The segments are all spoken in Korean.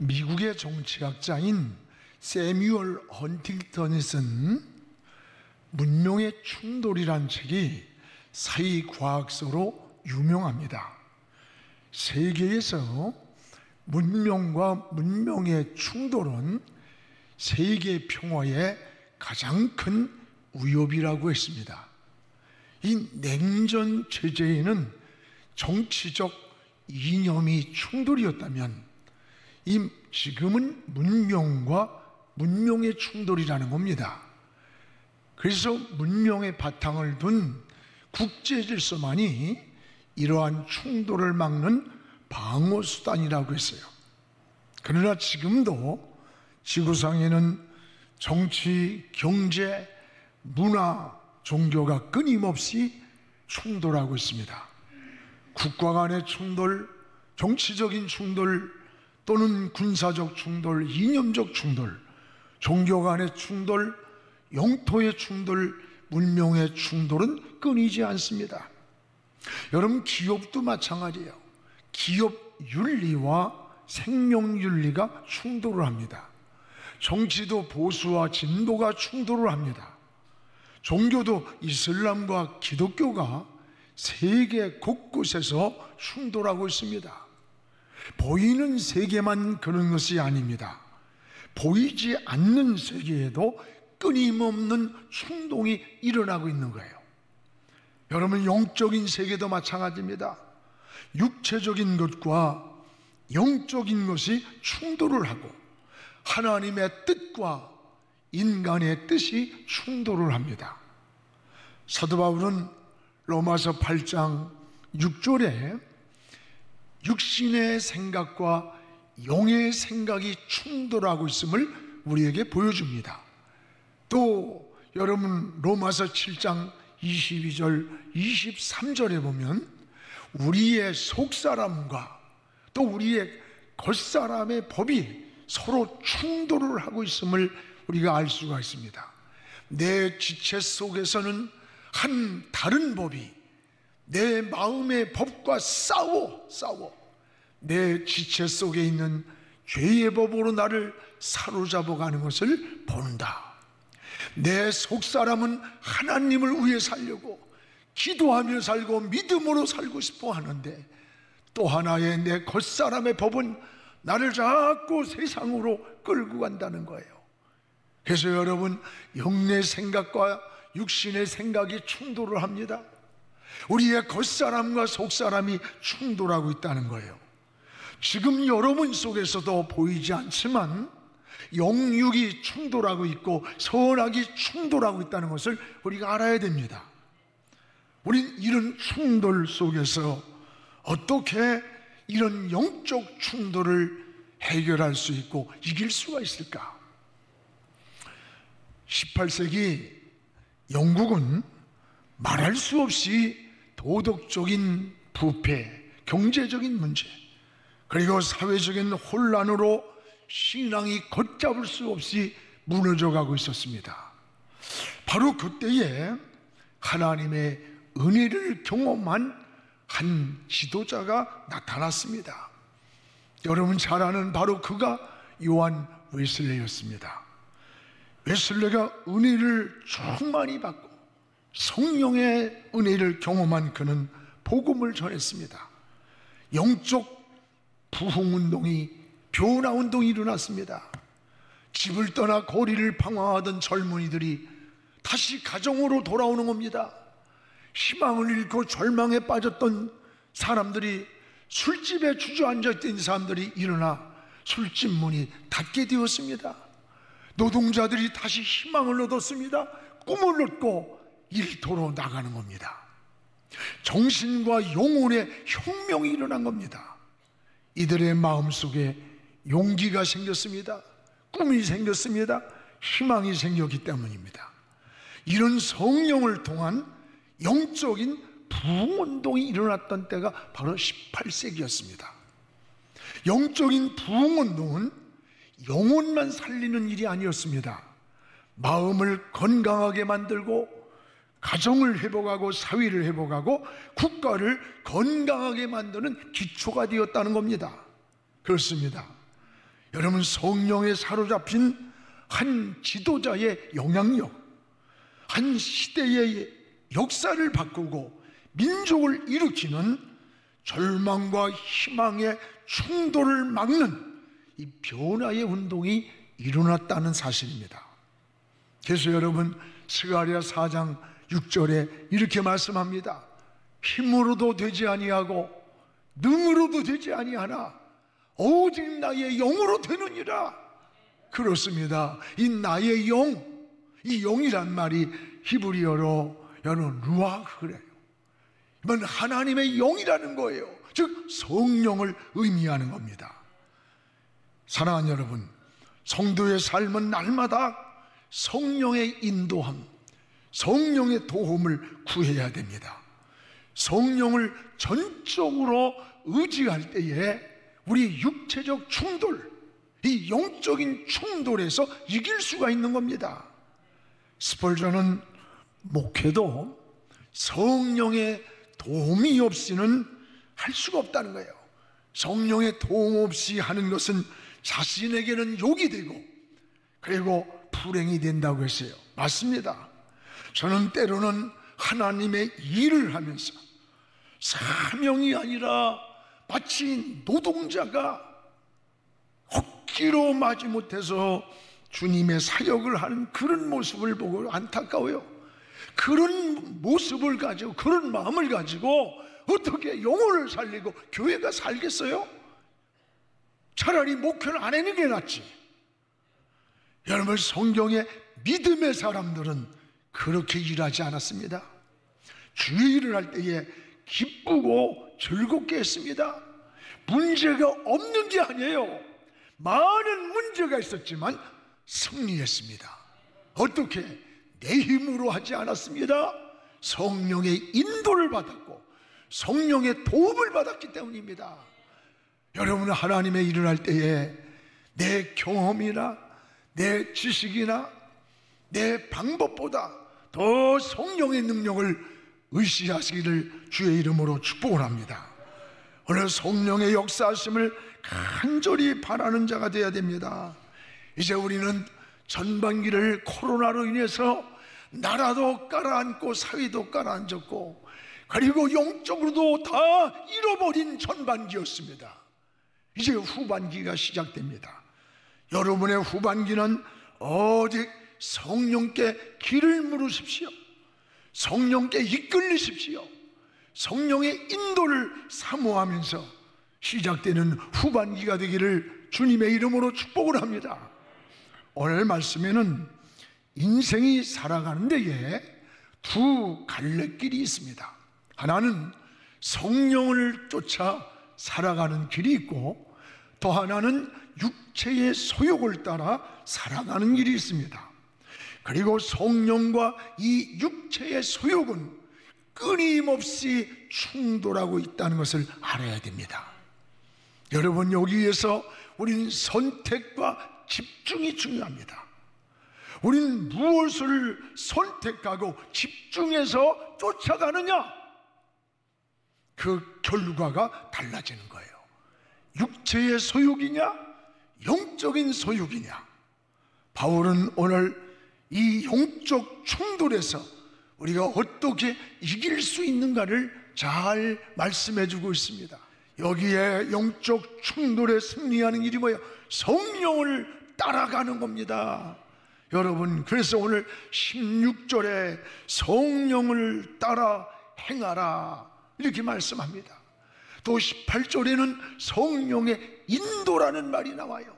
미국의 정치학자인 세뮤얼 헌팅턴이 쓴 문명의 충돌이란 책이 사회과학서로 유명합니다. 세계에서 문명과 문명의 충돌은 세계 평화의 가장 큰 위협이라고 했습니다. 이 냉전 체제에는 정치적 이념이 충돌이었다면 지금은 문명과 문명의 충돌이라는 겁니다. 그래서 문명의 바탕을 둔 국제 질서만이 이러한 충돌을 막는 방어 수단이라고 했어요. 그러나 지금도 지구상에는 정치, 경제, 문화, 종교가 끊임없이 충돌하고 있습니다. 국가 간의 충돌, 정치적인 충돌, 또는 군사적 충돌, 이념적 충돌, 종교 간의 충돌, 영토의 충돌, 문명의 충돌은 끊이지 않습니다. 여러분, 기업도 마찬가지예요. 기업 윤리와 생명 윤리가 충돌을 합니다. 정치도 보수와 진보가 충돌을 합니다. 종교도 이슬람과 기독교가 세계 곳곳에서 충돌하고 있습니다. 보이는 세계만 그런 것이 아닙니다. 보이지 않는 세계에도 끊임없는 충동이 일어나고 있는 거예요. 여러분, 영적인 세계도 마찬가지입니다. 육체적인 것과 영적인 것이 충돌을 하고 하나님의 뜻과 인간의 뜻이 충돌을 합니다. 사도 바울은 로마서 8장 6절에 육신의 생각과 영의 생각이 충돌하고 있음을 우리에게 보여줍니다. 또 여러분, 로마서 7장 22절 23절에 보면 우리의 속사람과 또 우리의 겉사람의 법이 서로 충돌을 하고 있음을 우리가 알 수가 있습니다. 내 지체 속에서는 한 다른 법이 내 마음의 법과 싸워 내 지체 속에 있는 죄의 법으로 나를 사로잡아가는 것을 본다. 내 속사람은 하나님을 위해 살려고 기도하며 살고 믿음으로 살고 싶어 하는데, 또 하나의 내 겉사람의 법은 나를 자꾸 세상으로 끌고 간다는 거예요. 그래서 여러분, 영의 생각과 육신의 생각이 충돌을 합니다. 우리의 겉사람과 속사람이 충돌하고 있다는 거예요. 지금 여러분 속에서도 보이지 않지만 영육이 충돌하고 있고 선악이 충돌하고 있다는 것을 우리가 알아야 됩니다. 우린 이런 충돌 속에서 어떻게 이런 영적 충돌을 해결할 수 있고 이길 수가 있을까? 18세기 영국은 말할 수 없이 도덕적인 부패, 경제적인 문제, 그리고 사회적인 혼란으로 신앙이 걷잡을 수 없이 무너져가고 있었습니다. 바로 그때에 하나님의 은혜를 경험한 한 지도자가 나타났습니다. 여러분 잘 아는 바로 그가 요한 웨슬레였습니다. 웨슬레가 은혜를 충만히 받고 성령의 은혜를 경험한 그는 복음을 전했습니다. 영적 부흥운동이, 변화운동이 일어났습니다. 집을 떠나 거리를 방황하던 젊은이들이 다시 가정으로 돌아오는 겁니다. 희망을 잃고 절망에 빠졌던 사람들이, 술집에 주저앉아 있던 사람들이 일어나 술집 문이 닫게 되었습니다. 노동자들이 다시 희망을 얻었습니다. 꿈을 얻고 일터로 나가는 겁니다. 정신과 영혼의 혁명이 일어난 겁니다. 이들의 마음속에 용기가 생겼습니다. 꿈이 생겼습니다. 희망이 생겼기 때문입니다. 이런 성령을 통한 영적인 부흥운동이 일어났던 때가 바로 18세기였습니다. 영적인 부흥운동은 영혼만 살리는 일이 아니었습니다. 마음을 건강하게 만들고 가정을 회복하고 사회를 회복하고 국가를 건강하게 만드는 기초가 되었다는 겁니다. 그렇습니다. 여러분, 성령에 사로잡힌 한 지도자의 영향력, 한 시대의 역사를 바꾸고 민족을 일으키는 절망과 희망의 충돌을 막는 이 변화의 운동이 일어났다는 사실입니다. 그래서 여러분, 스가랴 4장 6절에 이렇게 말씀합니다. 힘으로도 되지 아니하고 능으로도 되지 아니하나 오직 나의 영으로 되느니라. 그렇습니다. 이 나의 영, 이 영이란 말이 히브리어로 여러분 루아흐래요. 이건 하나님의 영이라는 거예요. 즉 성령을 의미하는 겁니다. 사랑하는 여러분, 성도의 삶은 날마다 성령의 인도함, 성령의 도움을 구해야 됩니다. 성령을 전적으로 의지할 때에 우리 육체적 충돌, 이 영적인 충돌에서 이길 수가 있는 겁니다. 스펄전은 목회도 성령의 도움이 없이는 할 수가 없다는 거예요. 성령의 도움 없이 하는 것은 자신에게는 욕이 되고 그리고 불행이 된다고 했어요. 맞습니다. 저는 때로는 하나님의 일을 하면서 사명이 아니라 마치 노동자가 억지로 마지못해서 주님의 사역을 하는 그런 모습을 보고 안타까워요. 그런 모습을 가지고, 그런 마음을 가지고 어떻게 영혼을 살리고 교회가 살겠어요? 차라리 목회를 안 하는 게 낫지. 여러분, 성경의 믿음의 사람들은 그렇게 일하지 않았습니다. 주의 일을 할 때에 기쁘고 즐겁게 했습니다. 문제가 없는 게 아니에요. 많은 문제가 있었지만 승리했습니다. 어떻게? 내 힘으로 하지 않았습니다. 성령의 인도를 받았고 성령의 도움을 받았기 때문입니다. 여러분은 하나님의 일을 할 때에 내 경험이나 내 지식이나 내 방법보다 더 성령의 능력을 의지하시기를 주의 이름으로 축복을 합니다. 오늘 성령의 역사하심을 간절히 바라는 자가 되어야 됩니다. 이제 우리는 전반기를 코로나로 인해서 나라도 깔아앉고 사회도 깔아앉았고 그리고 영적으로도 다 잃어버린 전반기였습니다. 이제 후반기가 시작됩니다. 여러분의 후반기는 오직 성령께 길을 물으십시오. 성령께 이끌리십시오. 성령의 인도를 사모하면서 시작되는 후반기가 되기를 주님의 이름으로 축복을 합니다. 오늘 말씀에는 인생이 살아가는 데에 두 갈래길이 있습니다. 하나는 성령을 쫓아 살아가는 길이 있고 또 하나는 육체의 소욕을 따라 살아가는 길이 있습니다. 그리고 성령과 이 육체의 소욕은 끊임없이 충돌하고 있다는 것을 알아야 됩니다. 여러분, 여기에서 우리는 선택과 집중이 중요합니다. 우리는 무엇을 선택하고 집중해서 쫓아가느냐, 그 결과가 달라지는 거예요. 육체의 소욕이냐 영적인 소욕이냐. 바울은 오늘 이 영적 충돌에서 우리가 어떻게 이길 수 있는가를 잘 말씀해 주고 있습니다. 여기에 영적 충돌에 승리하는 일이 뭐예요? 성령을 따라가는 겁니다. 여러분, 그래서 오늘 16절에 성령을 따라 행하라 이렇게 말씀합니다. 또 18절에는 성령의 인도라는 말이 나와요.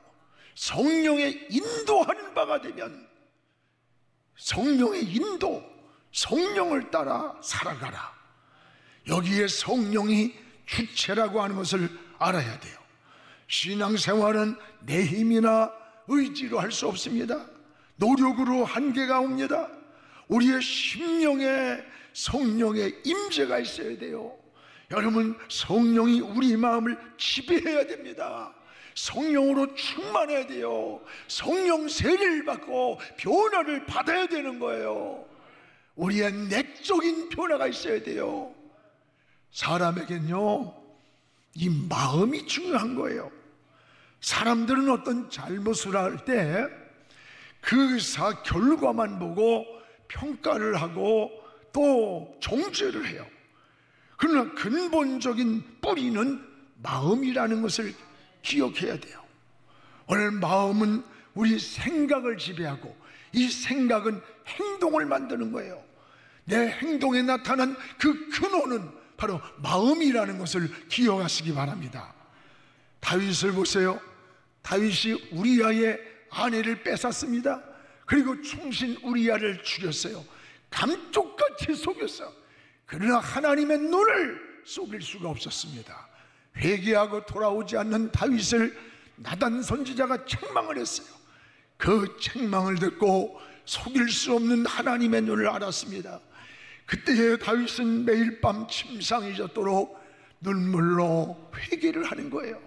성령의 인도하는 바가 되면 성령의 인도, 성령을 따라 살아가라. 여기에 성령이 주체라고 하는 것을 알아야 돼요. 신앙생활은 내 힘이나 의지로 할 수 없습니다. 노력으로 한계가 옵니다. 우리의 심령에 성령의 임재가 있어야 돼요. 여러분, 성령이 우리 마음을 지배해야 됩니다. 성령으로 충만해야 돼요. 성령 세례를 받고 변화를 받아야 되는 거예요. 우리의 내적인 변화가 있어야 돼요. 사람에겐요, 이 마음이 중요한 거예요. 사람들은 어떤 잘못을 할 때 그 결과만 보고 평가를 하고 또 정죄를 해요. 그러나 근본적인 뿌리는 마음이라는 것을 기억해야 돼요. 오늘 마음은 우리 생각을 지배하고, 이 생각은 행동을 만드는 거예요. 내 행동에 나타난 그 근원은 바로 마음이라는 것을 기억하시기 바랍니다. 다윗을 보세요. 다윗이 우리아의 아내를 뺏었습니다. 그리고 충신 우리아를 죽였어요. 감쪽같이 속였어요. 그러나 하나님의 눈을 속일 수가 없었습니다. 회개하고 돌아오지 않는 다윗을 나단 선지자가 책망을 했어요. 그 책망을 듣고 속일 수 없는 하나님의 눈을 알았습니다. 그때 다윗은 매일 밤 침상이 젖도록 눈물로 회개를 하는 거예요.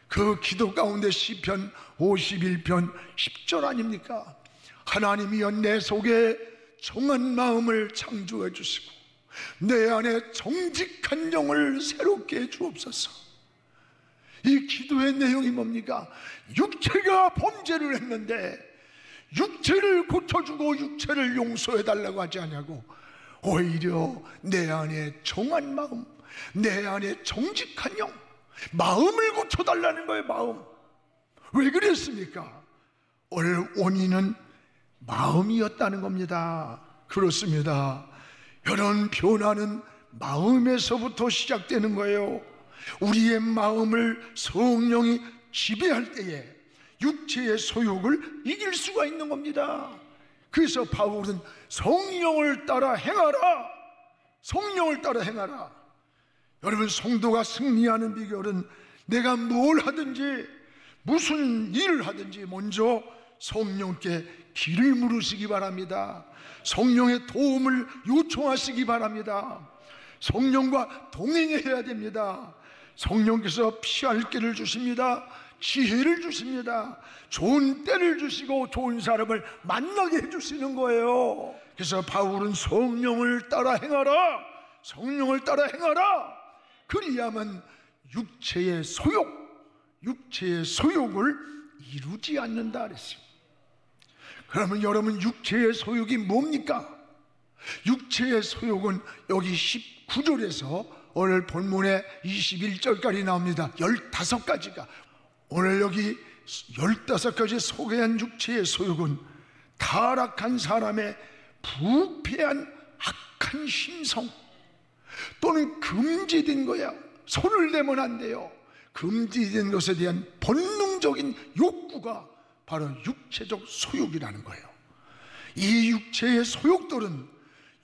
그 기도 가운데 시편 51편 10절 아닙니까? 하나님이여 내 속에 정한 마음을 창조해 주시고 내 안에 정직한 영을 새롭게 해 주옵소서. 이 기도의 내용이 뭡니까? 육체가 범죄를 했는데 육체를 고쳐주고 육체를 용서해 달라고 하지 않냐고, 오히려 내 안에 정한 마음, 내 안에 정직한 영, 마음을 고쳐달라는 거예요. 마음. 왜 그랬습니까? 오늘 원인은 마음이었다는 겁니다. 그렇습니다. 이런 변화는 마음에서부터 시작되는 거예요. 우리의 마음을 성령이 지배할 때에 육체의 소욕을 이길 수가 있는 겁니다. 그래서 바울은 성령을 따라 행하라, 성령을 따라 행하라. 여러분, 성도가 승리하는 비결은 내가 뭘 하든지 무슨 일을 하든지 먼저 성령께 길을 물으시기 바랍니다. 성령의 도움을 요청하시기 바랍니다. 성령과 동행해야 됩니다. 성령께서 피할 길을 주십니다. 지혜를 주십니다. 좋은 때를 주시고 좋은 사람을 만나게 해주시는 거예요. 그래서 바울은 성령을 따라 행하라, 성령을 따라 행하라. 그리야만 육체의 소욕을 이루지 않는다 그랬어요. 그러면 여러분, 육체의 소욕이 뭡니까? 육체의 소욕은 여기 19절에서 오늘 본문에 21절까지 나옵니다. 15가지가. 오늘 여기 15가지 소개한 육체의 소욕은 타락한 사람의 부패한 악한 심성, 또는 금지된 거야. 손을 대면 안 돼요. 금지된 것에 대한 본능적인 욕구가 바로 육체적 소욕이라는 거예요. 이 육체의 소욕들은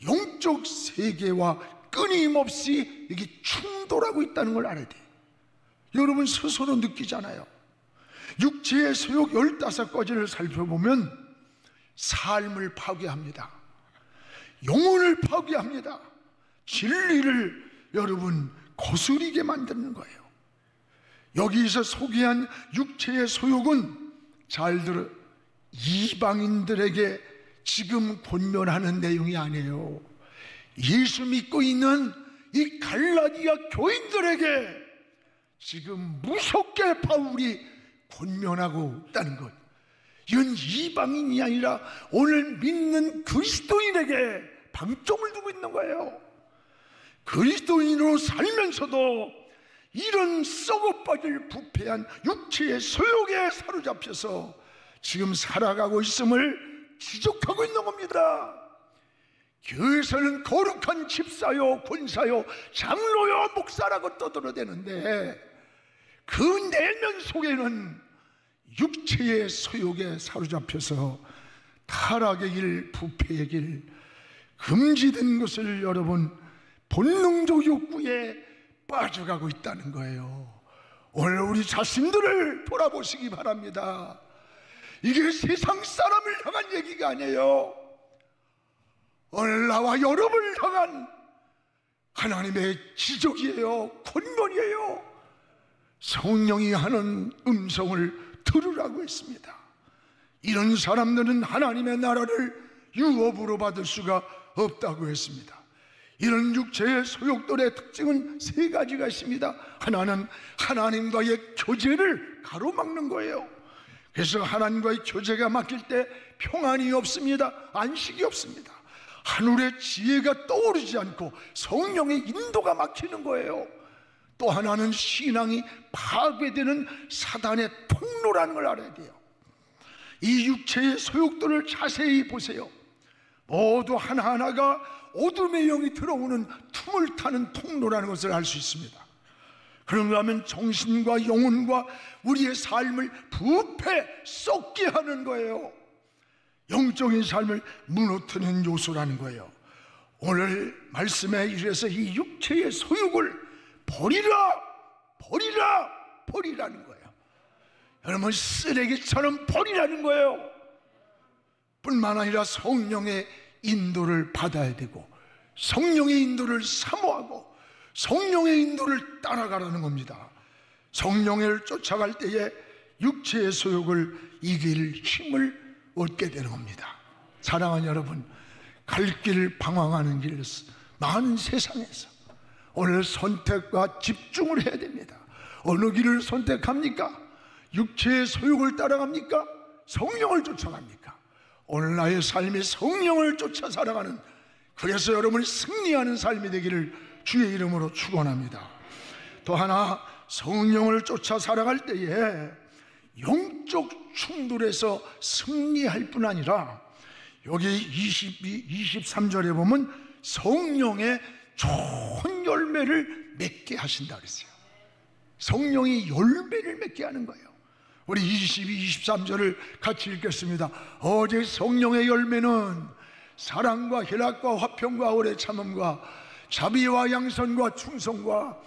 영적 세계와 끊임없이 이게 충돌하고 있다는 걸 알아야 돼요. 여러분 스스로 느끼잖아요. 육체의 소욕 15가지를 살펴보면 삶을 파괴합니다. 영혼을 파괴합니다. 진리를 여러분 거스리게 만드는 거예요. 여기서 소개한 육체의 소욕은 잘 들어, 이방인들에게 지금 권면하는 내용이 아니에요. 예수 믿고 있는 이 갈라디아 교인들에게 지금 무섭게 바울이 권면하고 있다는 것. 이건 이방인이 아니라 오늘 믿는 그리스도인에게 방점을 두고 있는 거예요. 그리스도인으로 살면서도 이런 썩어빠질 부패한 육체의 소욕에 사로잡혀서 지금 살아가고 있음을 지적하고 있는 겁니다. 교회에서는 거룩한 집사요, 권사요, 장로요, 목사라고 떠들어대는데 그 내면 속에는 육체의 소욕에 사로잡혀서 타락의 길, 부패의 길, 금지된 것을 여러분 본능적 욕구에 빠져가고 있다는 거예요. 오늘 우리 자신들을 돌아보시기 바랍니다. 이게 세상 사람을 향한 얘기가 아니에요. 오늘 나와 여러분을 향한 하나님의 지적이에요. 권면이에요. 성령이 하는 음성을 들으라고 했습니다. 이런 사람들은 하나님의 나라를 유업으로 받을 수가 없다고 했습니다. 이런 육체의 소욕들의 특징은 세 가지가 있습니다. 하나는 하나님과의 교제를 가로막는 거예요. 그래서 하나님과의 교제가 막힐 때 평안이 없습니다. 안식이 없습니다. 하늘의 지혜가 떠오르지 않고 성령의 인도가 막히는 거예요. 또 하나는 신앙이 파괴되는 사단의 통로라는 걸 알아야 돼요. 이 육체의 소욕들을 자세히 보세요. 모두 하나하나가 어둠의 영이 들어오는 틈을 타는 통로라는 것을 알 수 있습니다. 그런가 하면 정신과 영혼과 우리의 삶을 부패 썩게 하는 거예요. 영적인 삶을 무너뜨리는 요소라는 거예요. 오늘 말씀에 이래서 이 육체의 소욕을 버리라, 버리라, 버리라는 거예요. 여러분, 쓰레기처럼 버리라는 거예요. 뿐만 아니라 성령의 인도를 받아야 되고, 성령의 인도를 사모하고 성령의 인도를 따라가라는 겁니다. 성령을 쫓아갈 때에 육체의 소욕을 이길 힘을 얻게 되는 겁니다. 사랑하는 여러분, 갈 길을 방황하는 길 많은 세상에서 오늘 선택과 집중을 해야 됩니다. 어느 길을 선택합니까? 육체의 소욕을 따라갑니까? 성령을 쫓아갑니까? 오늘 나의 삶이 성령을 쫓아 살아가는, 그래서 여러분이 승리하는 삶이 되기를 주의 이름으로 축원합니다. 또 하나, 성령을 쫓아 살아갈 때에 영적 충돌에서 승리할 뿐 아니라 여기 23절에 보면 성령의 좋은 열매를 맺게 하신다 그랬어요. 성령이 열매를 맺게 하는 거예요. 우리 22, 23절을 같이 읽겠습니다. 어제 성령의 열매는 사랑과 희락과 화평과 오래 참음과 자비와 양선과 충성과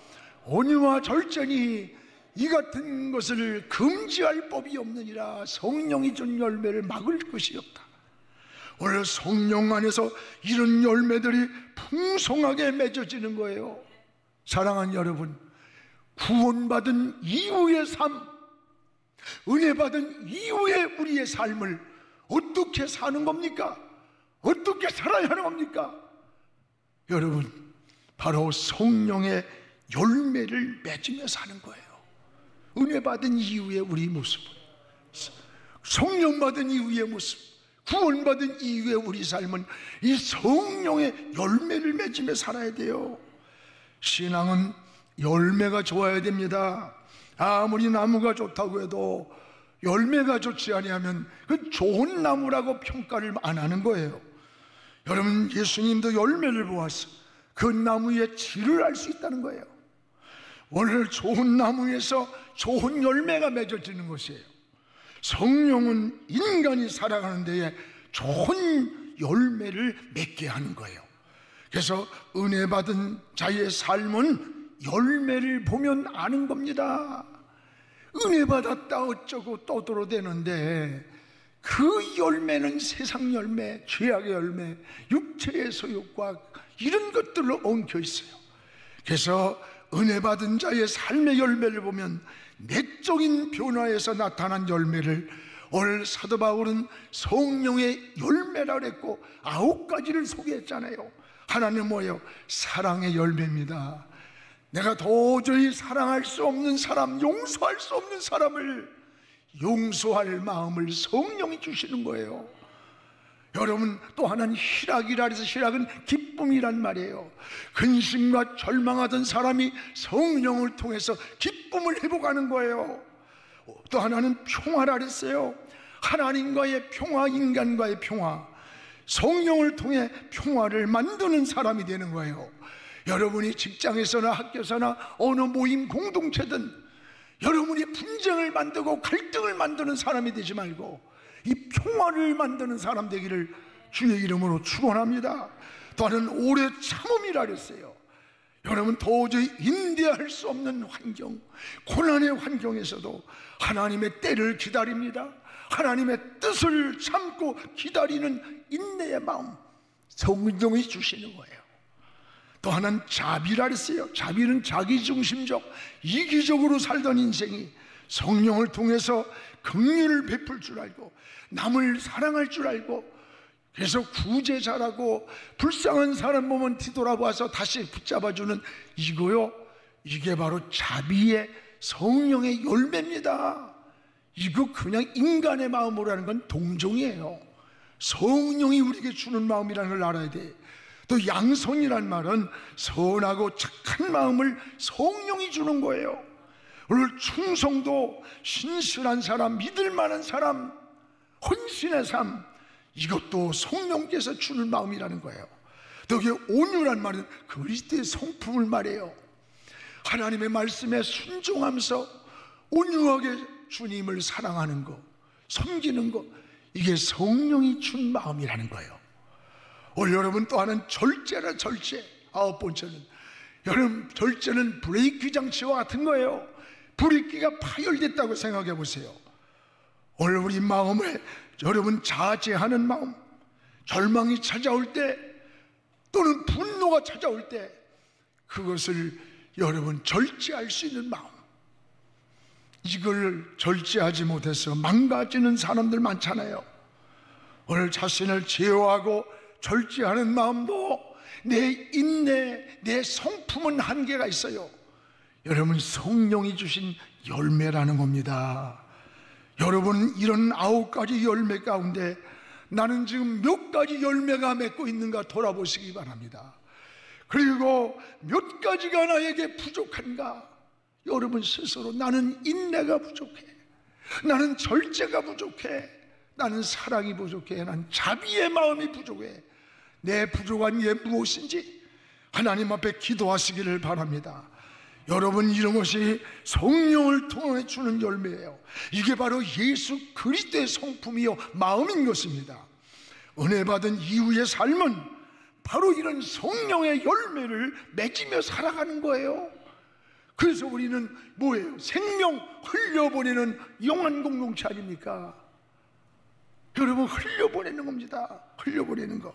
온유와 절제니 이 같은 것을 금지할 법이 없느니라. 성령이 준 열매를 막을 것이 없다. 오늘 성령 안에서 이런 열매들이 풍성하게 맺어지는 거예요. 사랑하는 여러분, 구원받은 이후의 삶, 은혜 받은 이후에 우리의 삶을 어떻게 사는 겁니까? 어떻게 살아야 하는 겁니까? 여러분, 바로 성령의 열매를 맺으며 사는 거예요. 은혜 받은 이후의 우리 모습은, 성령 받은 이후의 모습, 구원 받은 이후의 우리 삶은 이 성령의 열매를 맺으며 살아야 돼요. 신앙은 열매가 좋아야 됩니다. 아무리 나무가 좋다고 해도 열매가 좋지 아니하면 그 좋은 나무라고 평가를 안 하는 거예요. 여러분, 예수님도 열매를 보아서 그 나무의 질을 알 수 있다는 거예요. 오늘 좋은 나무에서 좋은 열매가 맺어지는 것이에요. 성령은 인간이 살아가는 데에 좋은 열매를 맺게 하는 거예요. 그래서 은혜 받은 자의 삶은 열매를 보면 아는 겁니다. 은혜 받았다 어쩌고 떠들어대는데 그 열매는 세상 열매, 죄악의 열매, 육체의 소욕과 이런 것들로 엉켜 있어요. 그래서 은혜 받은 자의 삶의 열매를 보면 내적인 변화에서 나타난 열매를 오늘 사도 바울은 성령의 열매라 그랬고 9가지를 소개했잖아요. 하나는 뭐예요? 사랑의 열매입니다. 내가 도저히 사랑할 수 없는 사람, 용서할 수 없는 사람을 용서할 마음을 성령이 주시는 거예요. 여러분, 또 하나는 희락이라 해서 희락은 기쁨이란 말이에요. 근심과 절망하던 사람이 성령을 통해서 기쁨을 회복하는 거예요. 또 하나는 평화라 그랬어요. 하나님과의 평화, 인간과의 평화, 성령을 통해 평화를 만드는 사람이 되는 거예요. 여러분이 직장에서나 학교에서나 어느 모임 공동체든 여러분이 분쟁을 만들고 갈등을 만드는 사람이 되지 말고 이 평화를 만드는 사람 되기를 주의 이름으로 축원합니다. 또한 오래 참음이라 그랬어요. 여러분, 도저히 인내할 수 없는 환경, 고난의 환경에서도 하나님의 때를 기다립니다. 하나님의 뜻을 참고 기다리는 인내의 마음 성령이 주시는 거예요. 또 하나는 자비라 그랬어요. 자비는 자기중심적, 이기적으로 살던 인생이 성령을 통해서 긍휼을 베풀 줄 알고 남을 사랑할 줄 알고 그래서 구제자라고 불쌍한 사람 보면 뒤돌아봐서 다시 붙잡아주는 이거요, 이게 바로 자비의 성령의 열매입니다. 이거 그냥 인간의 마음으로 하는 건 동종이에요. 성령이 우리에게 주는 마음이라는 걸 알아야 돼. 또 양선이란 말은 선하고 착한 마음을 성령이 주는 거예요. 오늘 충성도, 신실한 사람, 믿을 만한 사람, 헌신의 삶, 이것도 성령께서 주는 마음이라는 거예요. 또 여기 온유란 말은 그리스도의 성품을 말해요. 하나님의 말씀에 순종하면서 온유하게 주님을 사랑하는 거, 섬기는 거, 이게 성령이 준 마음이라는 거예요. 오늘 여러분 또 하나는 절제라, 절제. 9번째는, 여러분 절제는 브레이크 장치와 같은 거예요. 브레이크가 파열됐다고 생각해 보세요. 오늘 우리 마음에 여러분 자제하는 마음, 절망이 찾아올 때 또는 분노가 찾아올 때 그것을 여러분 절제할 수 있는 마음, 이걸 절제하지 못해서 망가지는 사람들 많잖아요. 오늘 자신을 제어하고 절제하는 마음도 내 인내, 내 성품은 한계가 있어요. 여러분 성령이 주신 열매라는 겁니다. 여러분 이런 9가지 열매 가운데 나는 지금 몇 가지 열매가 맺고 있는가 돌아보시기 바랍니다. 그리고 몇 가지가 나에게 부족한가, 여러분 스스로 나는 인내가 부족해, 나는 절제가 부족해, 나는 사랑이 부족해, 나는 자비의 마음이 부족해. 내 부족한 게 무엇인지 하나님 앞에 기도하시기를 바랍니다. 여러분 이런 것이 성령을 통해 주는 열매예요. 이게 바로 예수 그리스도의 성품이요 마음인 것입니다. 은혜 받은 이후의 삶은 바로 이런 성령의 열매를 맺으며 살아가는 거예요. 그래서 우리는 뭐예요? 생명 흘려보내는 영원 공동체 아닙니까? 여러분 흘려보내는 겁니다. 흘려보내는 거.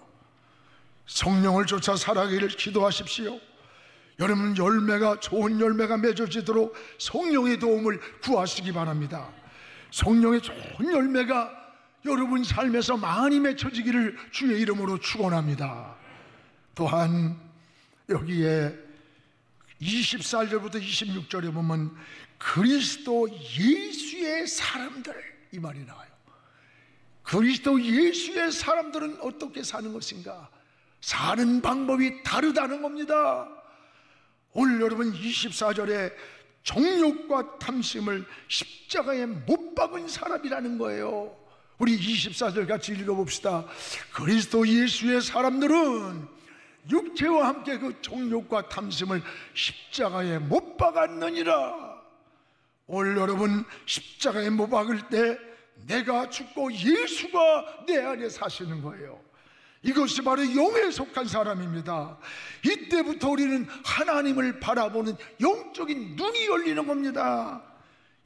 성령을 쫓아 살아가기를 기도하십시오. 여러분 열매가, 좋은 열매가 맺어지도록 성령의 도움을 구하시기 바랍니다. 성령의 좋은 열매가 여러분 삶에서 많이 맺혀지기를 주의 이름으로 축원합니다. 또한 여기에 24절부터 26절에 보면 그리스도 예수의 사람들, 이 말이 나와요. 그리스도 예수의 사람들은 어떻게 사는 것인가? 사는 방법이 다르다는 겁니다. 오늘 여러분 24절에 정욕과 탐심을 십자가에 못 박은 사람이라는 거예요. 우리 24절 같이 읽어봅시다. 그리스도 예수의 사람들은 육체와 함께 그 정욕과 탐심을 십자가에 못 박았느니라. 오늘 여러분 십자가에 못 박을 때 내가 죽고 예수가 내 안에 사시는 거예요. 이것이 바로 영에 속한 사람입니다. 이때부터 우리는 하나님을 바라보는 영적인 눈이 열리는 겁니다.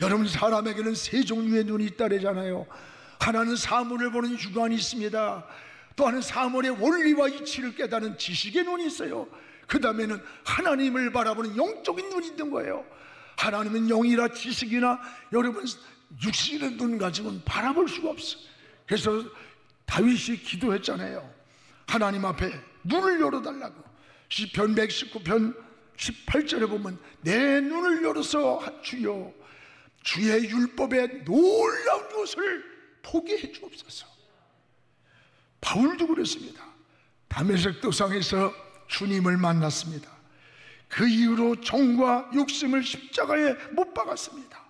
여러분 사람에게는 세 종류의 눈이 있다잖아요. 하나는 사물을 보는 육안이 있습니다. 또 하나는 사물의 원리와 이치를 깨닫는 지식의 눈이 있어요. 그 다음에는 하나님을 바라보는 영적인 눈이 있는 거예요. 하나님은 영이라 지식이나 여러분 육신의 눈 가지고는 바라볼 수가 없어요. 그래서 다윗이 기도했잖아요. 하나님 앞에 눈을 열어달라고. 시편 119편 18절에 보면 내 눈을 열어서 주여 주의 율법에 놀라운 것을 보게 해 주옵소서. 바울도 그랬습니다. 다메섹 도상에서 주님을 만났습니다. 그 이후로 정과 욕심을 십자가에 못 박았습니다.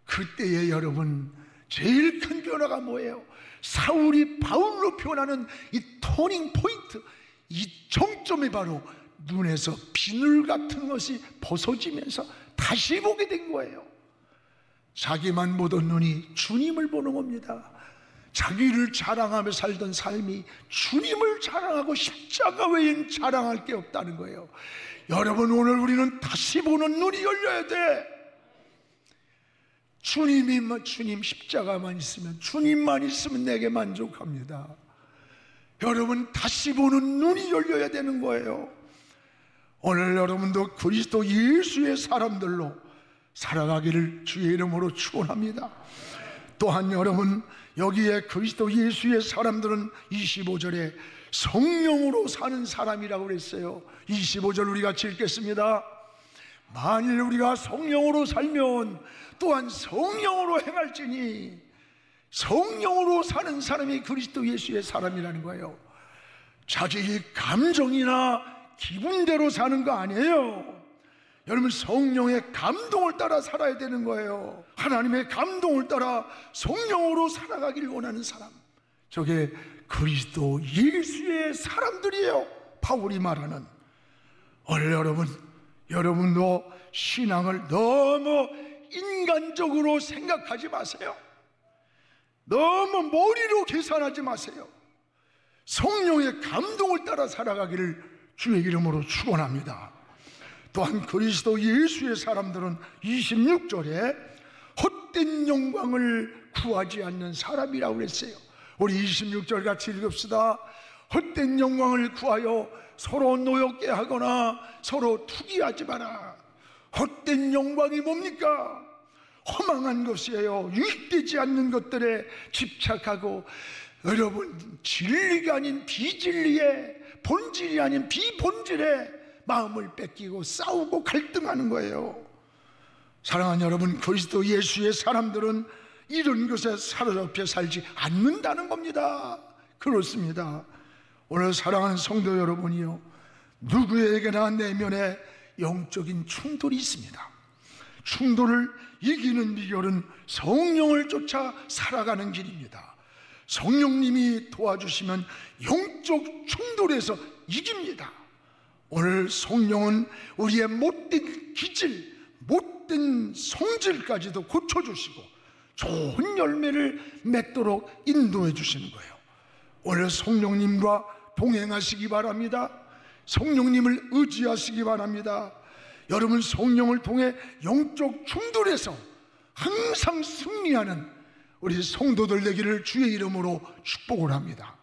그때에 여러분 제일 큰 변화가 뭐예요? 사울이 바울로 변하는 이 터닝 포인트, 이 정점이 바로 눈에서 비늘 같은 것이 벗어지면서 다시 보게 된 거예요. 자기만 보던 눈이 주님을 보는 겁니다. 자기를 자랑하며 살던 삶이 주님을 자랑하고 십자가 외엔 자랑할 게 없다는 거예요. 여러분 오늘 우리는 다시 보는 눈이 열려야 돼. 주님 십자가만 있으면, 주님만 있으면 내게 만족합니다. 여러분 다시 보는 눈이 열려야 되는 거예요. 오늘 여러분도 그리스도 예수의 사람들로 살아가기를 주의 이름으로 축원합니다. 또한 여러분, 여기에 그리스도 예수의 사람들은 25절에 성령으로 사는 사람이라고 그랬어요. 25절 우리 같이 읽겠습니다. 만일 우리가 성령으로 살면 또한 성령으로 행할지니, 성령으로 사는 사람이 그리스도 예수의 사람이라는 거예요. 자기 감정이나 기분대로 사는 거 아니에요. 여러분, 성령의 감동을 따라 살아야 되는 거예요. 하나님의 감동을 따라 성령으로 살아가기를 원하는 사람, 저게 그리스도 예수의 사람들이에요. 바울이 말하는. 오늘 여러분도 신앙을 너무 인간적으로 생각하지 마세요. 너무 머리로 계산하지 마세요. 성령의 감동을 따라 살아가기를 주의 이름으로 축원합니다. 또한 그리스도 예수의 사람들은 26절에 헛된 영광을 구하지 않는 사람이라고 그랬어요. 우리 26절 같이 읽읍시다. 헛된 영광을 구하여 서로 노엽게 하거나 서로 투기하지 마라. 헛된 영광이 뭡니까? 허망한 것이에요. 유익되지 않는 것들에 집착하고, 여러분, 진리가 아닌 비진리에, 본질이 아닌 비본질에 마음을 뺏기고 싸우고 갈등하는 거예요. 사랑하는 여러분, 그리스도 예수의 사람들은 이런 것에 사로잡혀 살지 않는다는 겁니다. 그렇습니다. 오늘 사랑하는 성도 여러분이요, 누구에게나 내면에 영적인 충돌이 있습니다. 충돌을 이기는 비결은 성령을 쫓아 살아가는 길입니다. 성령님이 도와주시면 영적 충돌에서 이깁니다. 오늘 성령은 우리의 못된 기질, 못된 성질까지도 고쳐주시고 좋은 열매를 맺도록 인도해 주시는 거예요. 오늘 성령님과 동행하시기 바랍니다. 성령님을 의지하시기 바랍니다. 여러분, 성령을 통해 영적 충돌에서 항상 승리하는 우리 성도들 되기를 주의 이름으로 축복을 합니다.